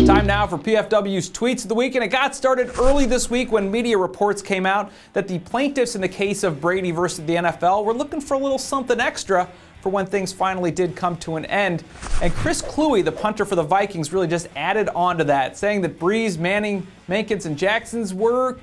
Time now for PFW's Tweets of the Week, and it got started early this week when media reports came out that the plaintiffs in the case of Brady versus the NFL were looking for a little something extra for when things finally did come to an end. And Chris Kluwe, the punter for the Vikings, really just added on to that, saying that Brees, Manning, Mankins, and Jacksons were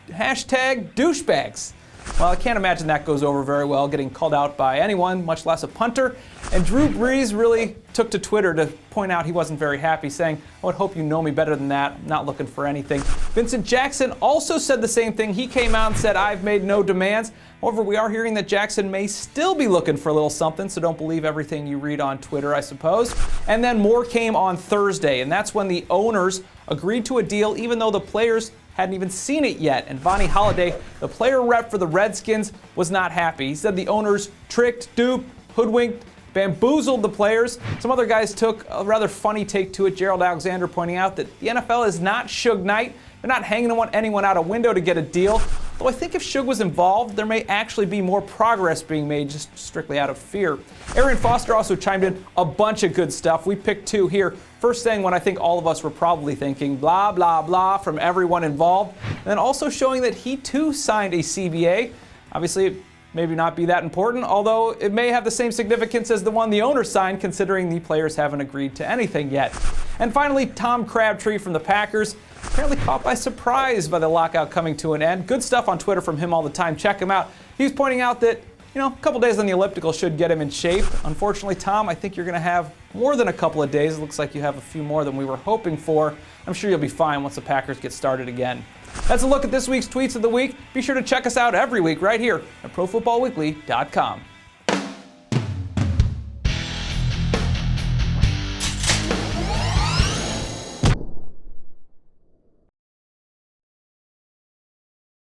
#douchebags. Well, I can't imagine that goes over very well, getting called out by anyone, much less a punter. And Drew Brees really took to Twitter to point out he wasn't very happy, saying, "I would hope you know me better than that. I'm not looking for anything." Vincent Jackson also said the same thing. He came out and said, "I've made no demands." However, we are hearing that Jackson may still be looking for a little something, so don't believe everything you read on Twitter, I suppose. And then more came on Thursday, and that's when the owners agreed to a deal, even though the players hadn't even seen it yet. And Vonnie Holliday, the player rep for the Redskins, was not happy. He said the owners tricked, duped, hoodwinked, bamboozled the players. Some other guys took a rather funny take to it. Gerald Alexander pointing out that the NFL is not Suge Knight. They're not hanging anyone out a window to get a deal. Though I think if Suge was involved, there may actually be more progress being made just strictly out of fear. Arian Foster also chimed in a bunch of good stuff. We picked two here. First saying what I think all of us were probably thinking, blah, blah, blah, from everyone involved. And then also showing that he too signed a CBA. Obviously, it maybe not be that important, although it may have the same significance as the one the owner signed, considering the players haven't agreed to anything yet. And finally, Tom Crabtree from the Packers, apparently caught by surprise by the lockout coming to an end. Good stuff on Twitter from him all the time. Check him out. He was pointing out that, a couple days on the elliptical should get him in shape. Unfortunately, Tom, I think you're going to have more than a couple of days. It looks like you have a few more than we were hoping for. I'm sure you'll be fine once the Packers get started again. That's a look at this week's Tweets of the Week. Be sure to check us out every week right here at ProFootballWeekly.com.